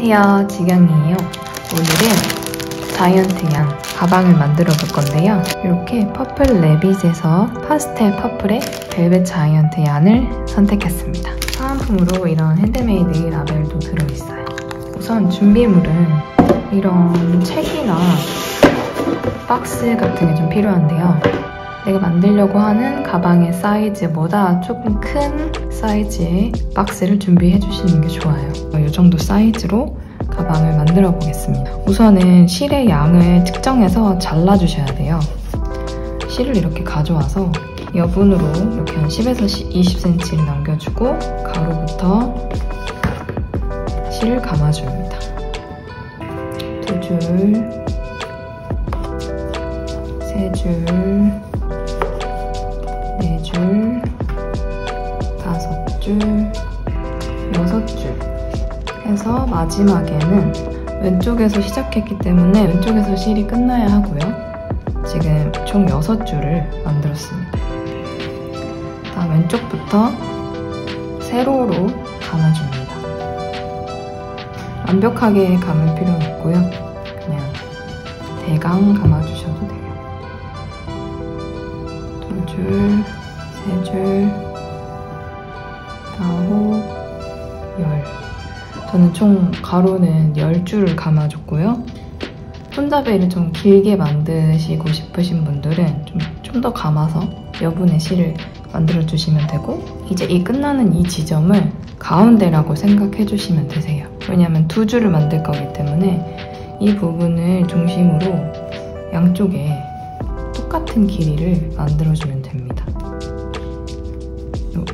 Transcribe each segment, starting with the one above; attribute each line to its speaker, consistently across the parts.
Speaker 1: 안녕하세요, 지경이에요. 오늘은 자이언트 양 가방을 만들어 볼 건데요. 이렇게 퍼플 레빗에서 파스텔 퍼플의 벨벳 자이언트 양을 선택했습니다. 사은품으로 이런 핸드메이드 라벨도 들어있어요. 우선 준비물은 이런 책이나 박스 같은 게 좀 필요한데요. 내가 만들려고 하는 가방의 사이즈보다 조금 큰 사이즈의 박스를 준비해 주시는 게 좋아요. 이 정도 사이즈로 가방을 만들어 보겠습니다. 우선은 실의 양을 측정해서 잘라주셔야 돼요. 실을 이렇게 가져와서 여분으로 이렇게 한 10에서 20cm를 남겨주고 가로부터 실을 감아줍니다. 2줄, 3줄, 4줄, 5줄, 6줄 해서 마지막에는 왼쪽에서 시작했기 때문에 왼쪽에서 실이 끝나야 하고요. 지금 총 6줄을 만들었습니다. 다음 왼쪽부터 세로로 감아줍니다. 완벽하게 감을 필요는 없고요. 그냥 대강 감아주셔도 돼요. 2줄, 3줄, 9, 10. 저는 총 가로는 10줄을 감아줬고요. 손잡이를 좀 길게 만드시고 싶으신 분들은 좀 더 감아서 여분의 실을 만들어주시면 되고, 이제 이 끝나는 이 지점을 가운데라고 생각해주시면 되세요. 왜냐하면 2줄을 만들 거기 때문에 이 부분을 중심으로 양쪽에 똑같은 길이를 만들어주면 됩니다.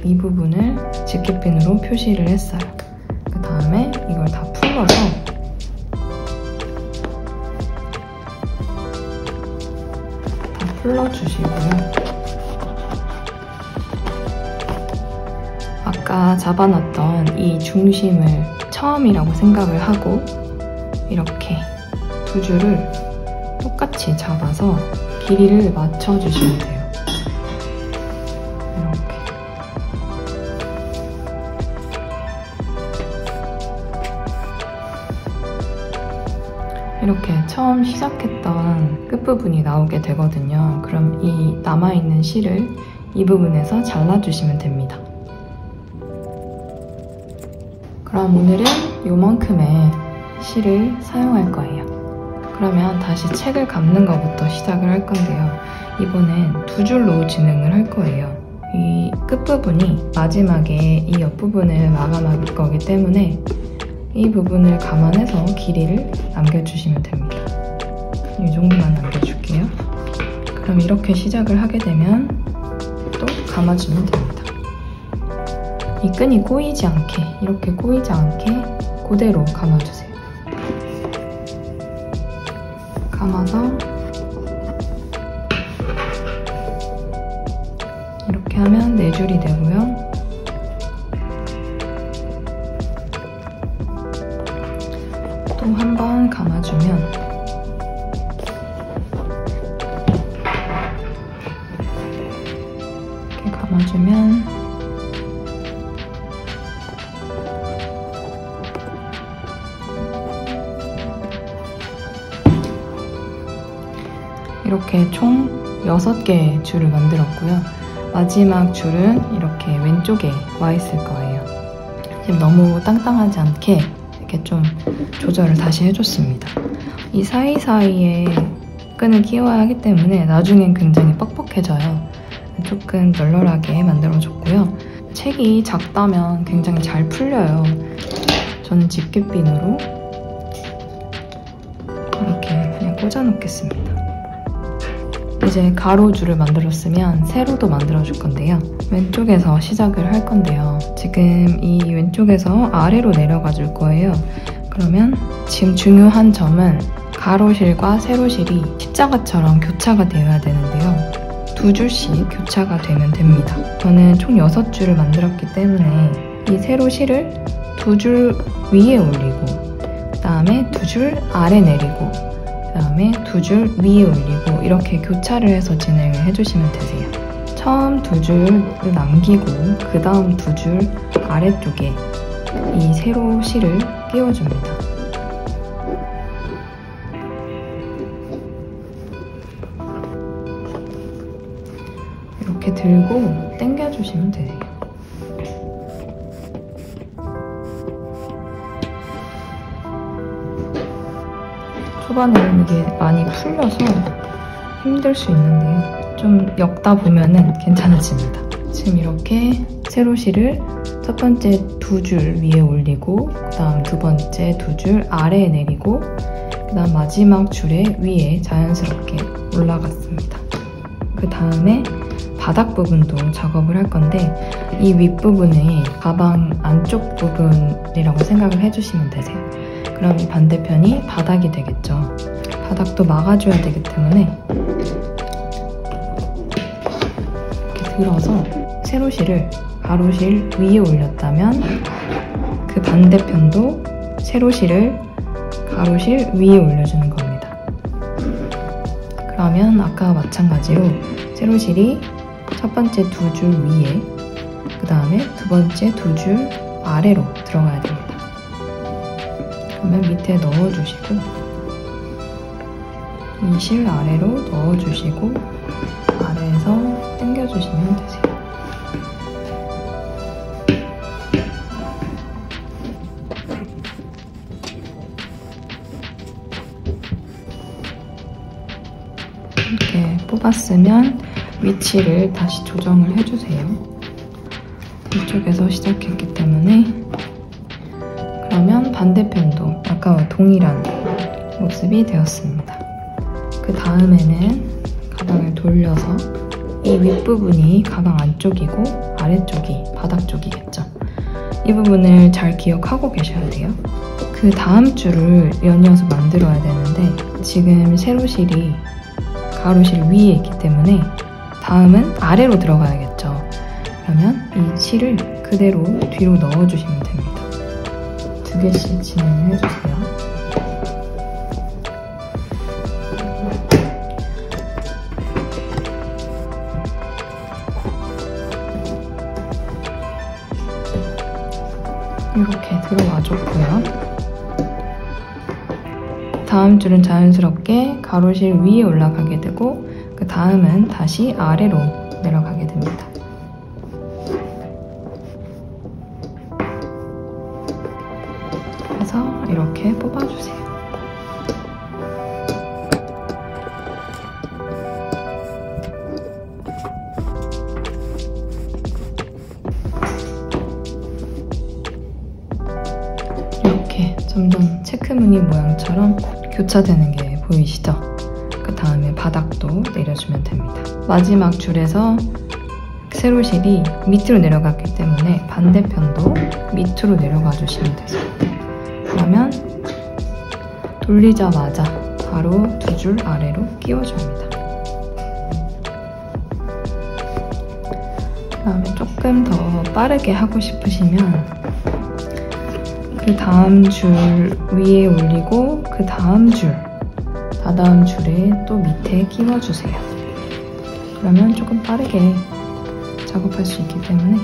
Speaker 1: 이 부분을 집게핀으로 표시를 했어요. 그 다음에 이걸 다 풀어서 다 풀러주시고요. 아까 잡아놨던 이 중심을 처음이라고 생각을 하고 이렇게 2줄을 똑같이 잡아서 길이를 맞춰주시면 돼요. 이렇게 처음 시작했던 끝부분이 나오게 되거든요. 그럼 이 남아있는 실을 이 부분에서 잘라주시면 됩니다. 그럼 오늘은 요만큼의 실을 사용할 거예요. 그러면 다시 책을 감는 것부터 시작을 할 건데요. 이번엔 2줄로 진행을 할 거예요. 이 끝부분이 마지막에 이 옆부분을 마감할 거기 때문에 이 부분을 감안해서 길이를 남겨주시면 됩니다. 이 정도만 남겨줄게요. 그럼 이렇게 시작을 하게 되면 또 감아주면 됩니다. 이 끈이 꼬이지 않게, 이렇게 꼬이지 않게 그대로 감아주세요. 감아서 이렇게 하면 4줄이 되고요. 또 한 번 감아주면 이렇게 감아주면 이렇게 총 6개의 줄을 만들었고요. 마지막 줄은 이렇게 왼쪽에 와 있을 거예요. 지금 너무 땅땅하지 않게 이렇게 좀 조절을 다시 해줬습니다. 이 사이사이에 끈을 끼워야 하기 때문에 나중엔 굉장히 뻑뻑해져요. 조금 널널하게 만들어줬고요. 책이 작다면 굉장히 잘 풀려요. 저는 집게핀으로 이렇게 그냥 꽂아놓겠습니다. 이제 가로줄을 만들었으면 세로도 만들어줄 건데요. 왼쪽에서 시작을 할 건데요. 지금 이 왼쪽에서 아래로 내려가 줄 거예요. 그러면 지금 중요한 점은 가로실과 세로실이 십자가처럼 교차가 되어야 되는데요. 2줄씩 교차가 되면 됩니다. 저는 총 6줄을 만들었기 때문에 이 세로실을 2줄 위에 올리고, 그 다음에 2줄 아래 내리고, 그 다음에 2줄 위에 올리고 이렇게 교차를 해서 진행을 해주시면 되세요. 처음 2줄을 남기고 그 다음 2줄 아래쪽에 이 세로 실을 끼워줍니다. 이렇게 들고 당겨주시면 되세요. 초반에는 이게 많이 풀려서 힘들 수 있는데요. 좀 엮다 보면은 괜찮아집니다. 지금 이렇게 세로실을 첫 번째 2줄 위에 올리고 그 다음 두 번째 2줄 아래에 내리고 그 다음 마지막 줄에 위에 자연스럽게 올라갔습니다. 그 다음에 바닥 부분도 작업을 할 건데 이 윗부분이 가방 안쪽 부분이라고 생각을 해주시면 되세요. 그럼 이 반대편이 바닥이 되겠죠. 바닥도 막아줘야 되기 때문에 이렇게 들어서 세로실을 가로실 위에 올렸다면 그 반대편도 세로실을 가로실 위에 올려주는 겁니다. 그러면 아까와 마찬가지로 세로실이 첫 번째 2줄 위에 그 다음에 두 번째 2줄 아래로 들어가야 됩니다. 그러면 밑에 넣어주시고 이 실 아래로 넣어주시고 아래에서 당겨주시면 되세요. 이렇게 뽑았으면 위치를 다시 조정을 해주세요. 이쪽에서 시작했기 때문에 그러면 반대편도 아까와 동일한 모습이 되었습니다. 그 다음에는 가방을 돌려서 이 윗부분이 가방 안쪽이고 아래쪽이 바닥 쪽이겠죠. 이 부분을 잘 기억하고 계셔야 돼요. 그 다음 줄을 연이어서 만들어야 되는데 지금 세로실이 가로실 위에 있기 때문에 다음은 아래로 들어가야겠죠. 그러면 이 실을 그대로 뒤로 넣어주시면 됩니다. 2개씩 진행을 해주세요. 이렇게 들어와줬고요. 다음 줄은 자연스럽게 가로실 위에 올라가게 되고 그 다음은 다시 아래로 내려가게 됩니다. 그래서 이렇게 뽑아주세요. 이렇게 점점 체크무늬 모양처럼 교차되는 게 보이시죠? 그 다음에 바닥도 내려주면 됩니다. 마지막 줄에서 세로실이 밑으로 내려갔기 때문에 반대편도 밑으로 내려가 주시면 되죠. 그러면 돌리자마자 바로 2줄 아래로 끼워줍니다. 그 다음에 조금 더 빠르게 하고 싶으시면 그 다음 줄 위에 올리고 그 다음 줄, 다다음 줄에 또 밑에 끼워주세요. 그러면 조금 빠르게 작업할 수 있기 때문에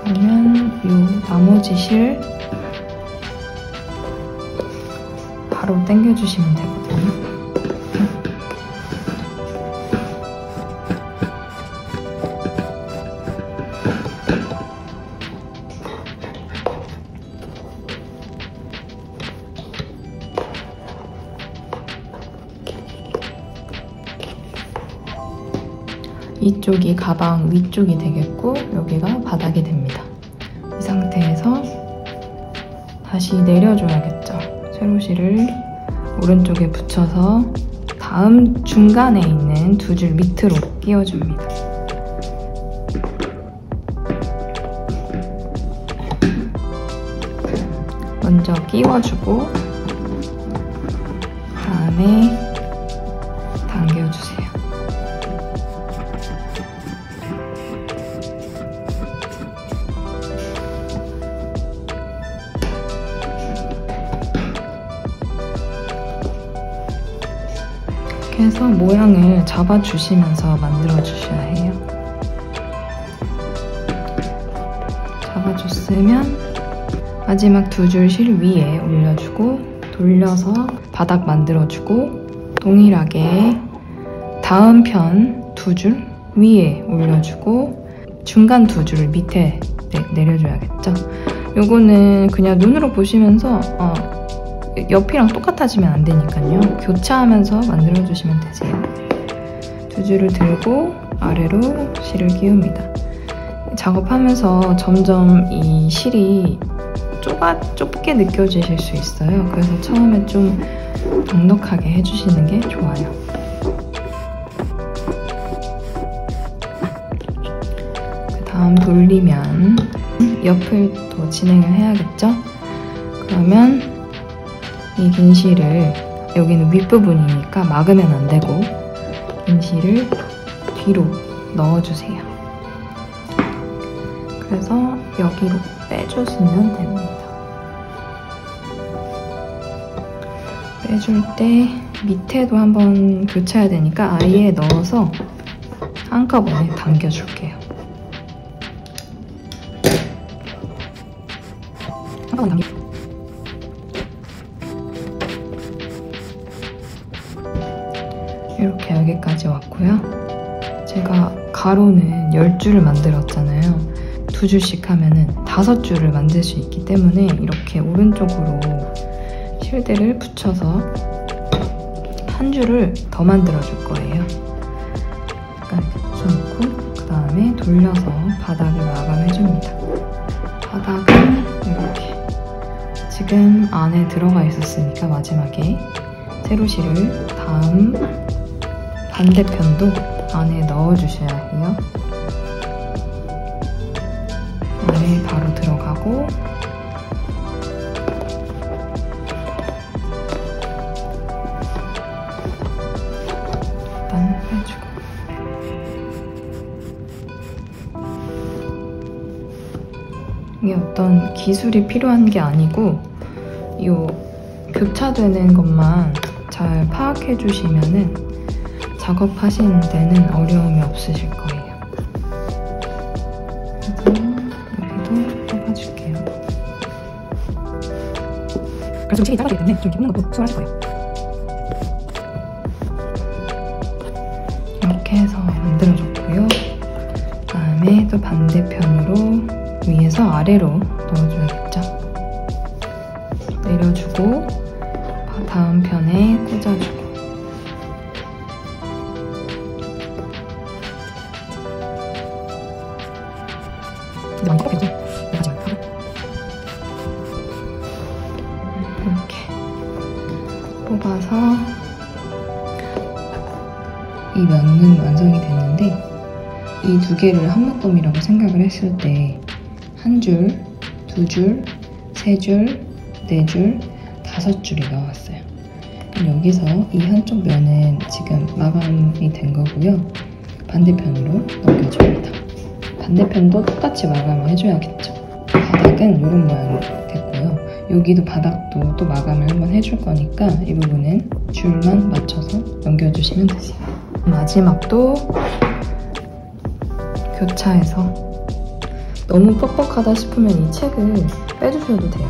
Speaker 1: 그러면 이 나머지 실 바로 당겨주시면 되거든요. 이쪽이 가방 위쪽이 되겠고 여기가 바닥이 됩니다. 이 상태에서 다시 내려줘야겠죠. 세로실을 오른쪽에 붙여서 다음 중간에 있는 2줄 밑으로 끼워줍니다. 먼저 끼워주고 다음에 당겨주세요. 이렇게 해서 모양을 잡아주시면서 만들어주셔야 해요. 잡아줬으면 마지막 2줄 실 위에 올려주고 돌려서 바닥 만들어주고 동일하게 다음 편 두 줄 위에 올려주고 중간 두 줄 밑에 내려줘야겠죠. 요거는 그냥 눈으로 보시면서 옆이랑 똑같아지면 안 되니까요. 교차하면서 만들어주시면 되세요. 두 줄을 들고 아래로 실을 끼웁니다. 작업하면서 점점 이 실이 좁게 느껴지실 수 있어요. 그래서 처음에 좀 넉넉하게 해주시는 게 좋아요. 그 다음 돌리면 옆을 또 진행을 해야겠죠? 그러면 이 긴 실을, 여기는 윗부분이니까 막으면 안 되고 긴 실을 뒤로 넣어주세요. 그래서 여기로 빼주시면 됩니다. 빼줄 때 밑에도 한번 교차해야 되니까 아예 넣어서 한꺼번에 당겨줄게요. 한꺼번에 당겨. 이렇게 여기까지 왔고요. 제가 가로는 10줄을 만들었잖아요. 2줄씩 하면은 5줄을 만들 수 있기 때문에 이렇게 오른쪽으로 실대를 붙여서 한 줄을 더 만들어 줄 거예요. 약간 붙여놓고 그 다음에 돌려서 바닥을 마감해 줍니다. 바닥은 이렇게 지금 안에 들어가 있었으니까 마지막에 세로실을 다음 반대편도 안에 넣어주셔야 해요. 안에 바로 들어가고 일단 해주고 이게 어떤 기술이 필요한 게 아니고 이 교차되는 것만 잘 파악해 주시면은 작업하시는 데는 어려움이 없으실 거예요. 그래서 여기도 뽑아줄게요. 그래서 실이 작아지기 때문에 좀 붙는 것도 수월하실 거예요. 이렇게 해서 만들어줬고요. 그 다음에 또 반대편으로 위에서 아래로 넣어줘야겠죠. 내려주고 다음 편에 꽂아주고 이렇게 뽑아서 이 면은 완성이 됐는데 이 두 개를 한묶음이라고 생각을 했을 때 한 줄, 두 줄, 세 줄, 네 줄, 5줄이 나왔어요. 여기서 이 한쪽 면은 지금 마감이 된 거고요. 반대편으로 넘겨줍니다. 반대편도 똑같이 마감을 해줘야겠죠. 바닥은 이런 모양이 됐고요. 여기도 바닥도 또 마감을 한번 해줄 거니까 이 부분은 줄만 맞춰서 넘겨주시면 되세요. 마지막도 교차해서 너무 뻑뻑하다 싶으면 이 책을 빼주셔도 돼요.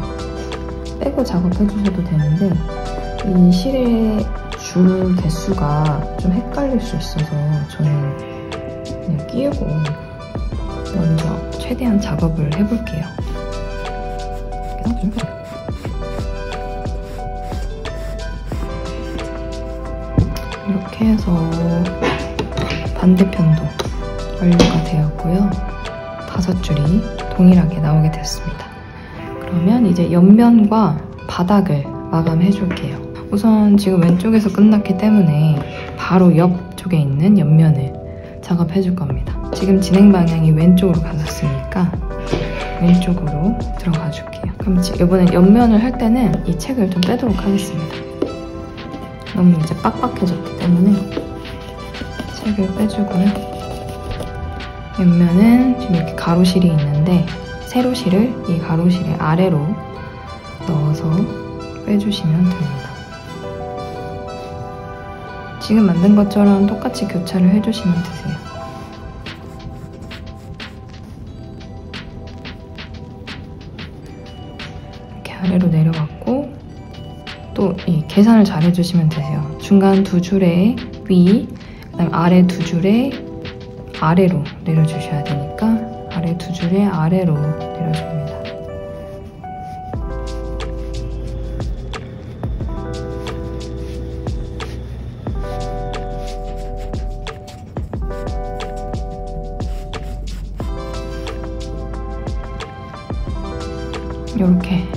Speaker 1: 빼고 작업해주셔도 되는데 이 실의 줄 개수가 좀 헷갈릴 수 있어서 저는 그냥 끼우고 먼저 최대한 작업을 해볼게요. 이렇게 해서 반대편도 완료가 되었고요. 5줄이 동일하게 나오게 됐습니다. 그러면 이제 옆면과 바닥을 마감해 줄게요. 우선 지금 왼쪽에서 끝났기 때문에 바로 옆쪽에 있는 옆면을 작업해 줄 겁니다. 지금 진행 방향이 왼쪽으로 갔었으니까 왼쪽으로 들어가 줄게요. 그럼 이번엔 옆면을 할 때는 이 책을 좀 빼도록 하겠습니다. 너무 이제 빡빡해졌기 때문에 책을 빼주고요. 옆면은 지금 이렇게 가로실이 있는데 세로실을 이 가로실의 아래로 넣어서 빼주시면 됩니다. 지금 만든 것처럼 똑같이 교차를 해주시면 되세요. 이렇게 아래로 내려갔고 또 이 계산을 잘 해주시면 되세요. 중간 두 줄의 위, 그다음에 아래 두 줄에 아래로 내려주셔야 되니까 아래 두 줄에 아래로 내려줍니다. 이렇게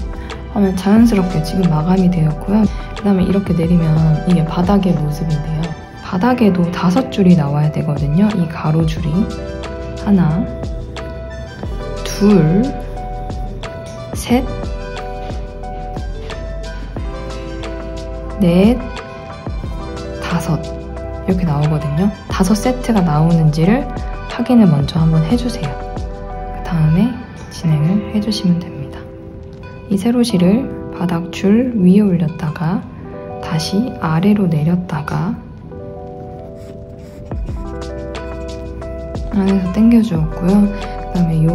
Speaker 1: 하면 자연스럽게 지금 마감이 되었고요. 그 다음에 이렇게 내리면 이게 바닥의 모습인데요. 바닥에도 5줄이 나와야 되거든요. 이 가로줄이 하나, 둘, 셋, 넷, 다섯 이렇게 나오거든요. 5세트가 나오는지를 확인을 먼저 한번 해주세요. 그 다음에 진행을 해주시면 됩니다. 이 세로실을 바닥줄 위에 올렸다가 다시 아래로 내렸다가 안에서 당겨주었고요. 그 다음에 이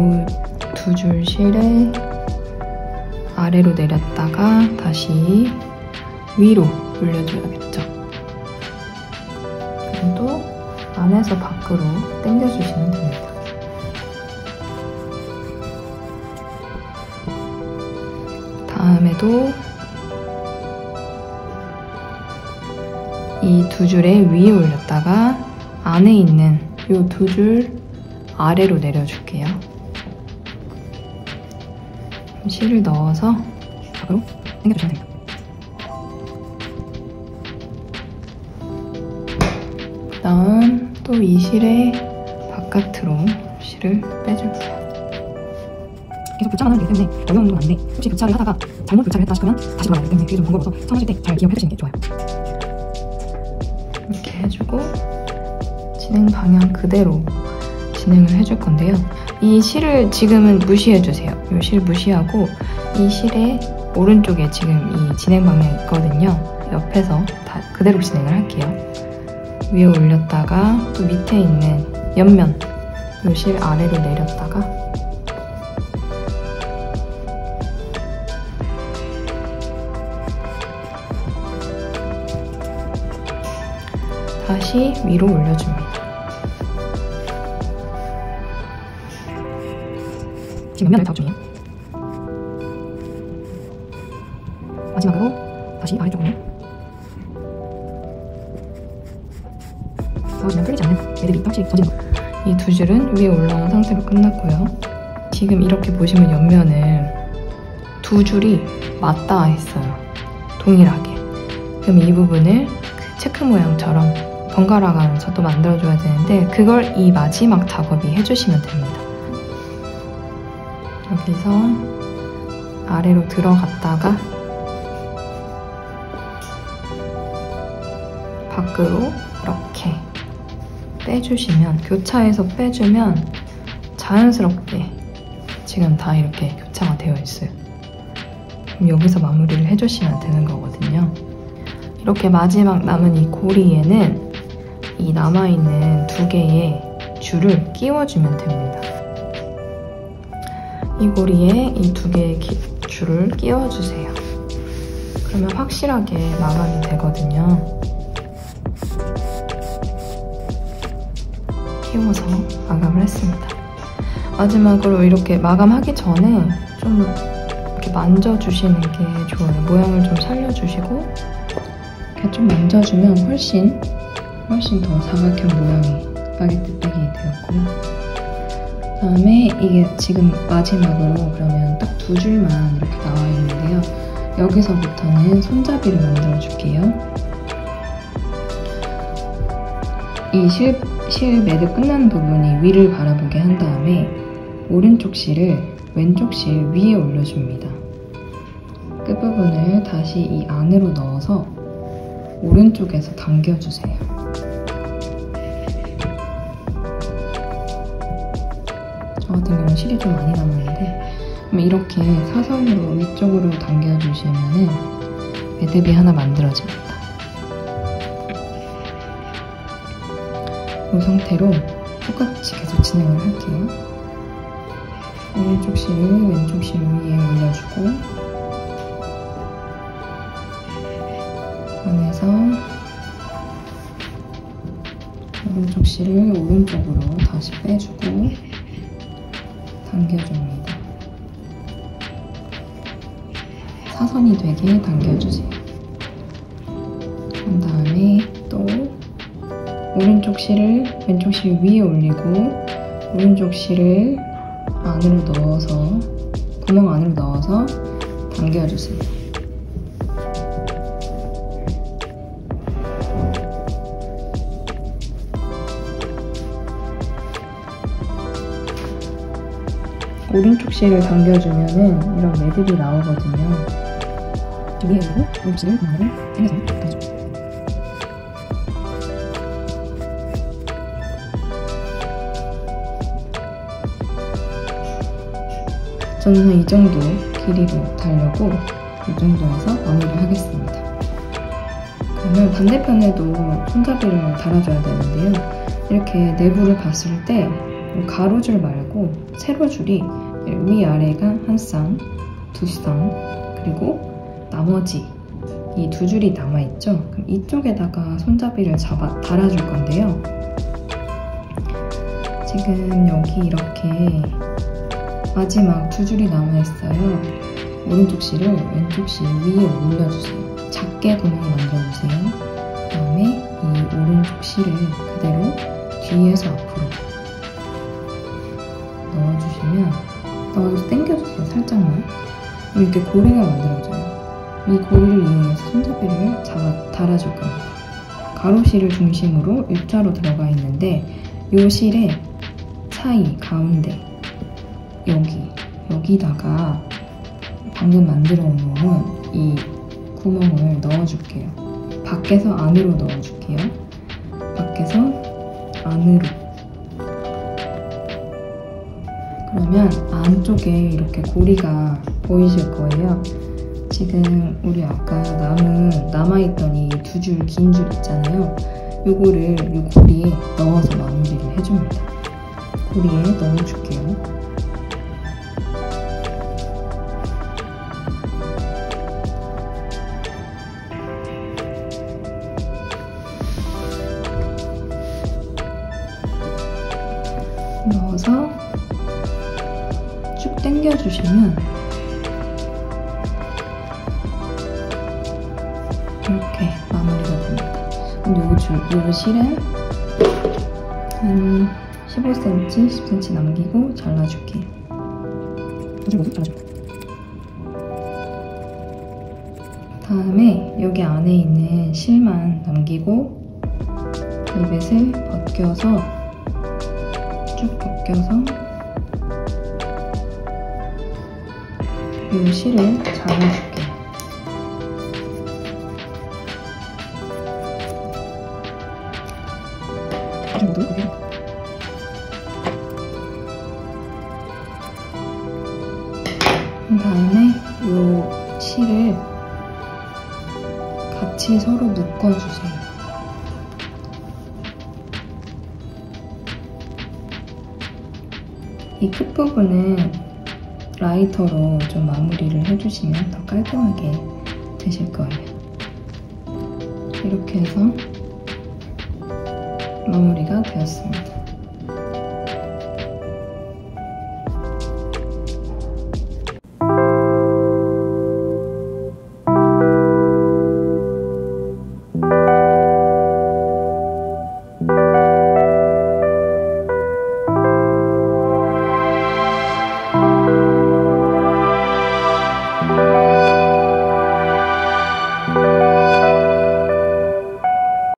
Speaker 1: 두 줄 실에 아래로 내렸다가 다시 위로 올려줘야겠죠. 그리고 또 안에서 밖으로 당겨주시면 됩니다. 다음에도 이 두 줄에 위에 올렸다가 안에 있는 이 두 줄 아래로 내려줄게요. 실을 넣어서 밖으로 당겨주시면 됩니다. 그 다음 또 이 실의 바깥으로 실을 빼줄게요. 계속 교차만 하면 되기 때문에 어려운 건 아닌데 혹시 교차를 하다가 잘못 교차를 했다 싶으면 다시 돌아가야 되기 때문에 그게 좀 번거로워서 처음 하실 때 잘 기억해두시는 게 좋아요. 이렇게 해주고 진행 방향 그대로 진행을 해줄 건데요. 이 실을 지금은 무시해주세요. 이 실 무시하고 이 실의 오른쪽에 지금 이 진행 방향이 있거든요. 옆에서 다 그대로 진행을 할게요. 위에 올렸다가 또 밑에 있는 옆면 이 실 아래로 내렸다가 다시 위로 올려줍니다. 지금 옆면을 작업 중이에요. 마지막으로 다시 아래쪽으로 넣어주면 풀리지 않는 매듭이 확실히 젖은 거. 이 두 줄은 위에 올라온 상태로 끝났고요. 지금 이렇게 보시면 옆면은 두 줄이 맞닿아 있어요. 동일하게. 그럼 이 부분을 그 체크 모양처럼 번갈아 가면서 또 만들어줘야 되는데 그걸 이 마지막 작업이 해주시면 됩니다. 여기서 아래로 들어갔다가 밖으로 이렇게 빼주시면 교차해서 빼주면 자연스럽게 지금 다 이렇게 교차가 되어 있어요. 그럼 여기서 마무리를 해주시면 되는 거거든요. 이렇게 마지막 남은 이 고리에는 이 남아있는 두 개의 줄을 끼워주면 됩니다. 이 고리에 이 두 개의 줄을 끼워주세요. 그러면 확실하게 마감이 되거든요. 끼워서 마감을 했습니다. 마지막으로 이렇게 마감하기 전에 좀 이렇게 만져주시는 게 좋아요. 모양을 좀 살려주시고 이렇게 좀 만져주면 훨씬 더 사각형 모양이 스파게티 백이 되었고요. 그 다음에 이게 지금 마지막으로 그러면 딱 두 줄만 이렇게 나와 있는데요. 여기서부터는 손잡이를 만들어 줄게요. 이 실 매듭 끝나는 부분이 위를 바라보게 한 다음에 오른쪽 실을 왼쪽 실 위에 올려줍니다. 끝부분을 다시 이 안으로 넣어서 오른쪽에서 당겨주세요. 저 같은 경우는 실이 좀 많이 남았는데 그럼 이렇게 사선으로 위쪽으로 당겨주시면 매듭이 하나 만들어집니다. 이 상태로 똑같이 계속 진행을 할게요. 오른쪽 실을 왼쪽 실 위에 올려주고 안에서 오른쪽 실을 오른쪽으로 다시 빼주고 당겨줍니다. 사선이 되게 당겨주세요. 그 다음에 또 오른쪽 실을 왼쪽 실 위에 올리고 오른쪽 실을 안으로 넣어서 구멍 안으로 넣어서 당겨주세요. 오른쪽 실을 당겨주면은 이런 매듭이 나오거든요. 위에 올리고 오른쪽 실을 구멍으로 당겨서 당겨줘. 저는 이 정도 길이로 달려고 이 정도에서 마무리를 하겠습니다. 그러면 반대편에도 손잡이를 달아줘야 되는데요. 이렇게 내부를 봤을 때 가로줄 말고 세로줄이 위아래가 한 쌍, 두 쌍, 그리고 나머지 이 두 줄이 남아있죠? 그럼 이쪽에다가 손잡이를 달아줄 건데요. 지금 여기 이렇게 마지막 두 줄이 남아있어요. 오른쪽 실을 왼쪽 실 위에 올려주세요. 작게 구멍을 만들어주세요. 그 다음에 이 오른쪽 실을 그대로 뒤에서 앞으로 넣어주시면 당겨주세요. 살짝만. 이렇게 고리가 만들어져요. 이 고리를 이용해서 손잡이를 달아줄 겁니다. 가로실을 중심으로 U자로 들어가 있는데 이 실의 사이 가운데 여기다가 방금 만들어 놓은 이 구멍을 넣어줄게요. 밖에서 안으로 넣어줄게요. 밖에서 안으로. 그러면 안쪽에 이렇게 고리가 보이실 거예요. 지금 우리 아까 남아있던 이 두 줄 긴 줄 있잖아요. 요거를 이 고리에 넣어서 마무리를 해줍니다. 고리에 넣어줄게요. 넣어서 쭉 당겨주시면 이렇게 마무리가 됩니다. 요 실은 한 15cm, 10cm 남기고 잘라줄게요. 다음에 여기 안에 있는 실만 남기고 리벳을 벗겨서 쭉 벗겨서 이 실을 잡아줄게요. 그 다음에 이 실을 같이 서로 묶어주세요. 이 끝부분은 라이터로 좀 마무리를 해주시면 더 깔끔하게 되실 거예요. 이렇게 해서 마무리가 되었습니다.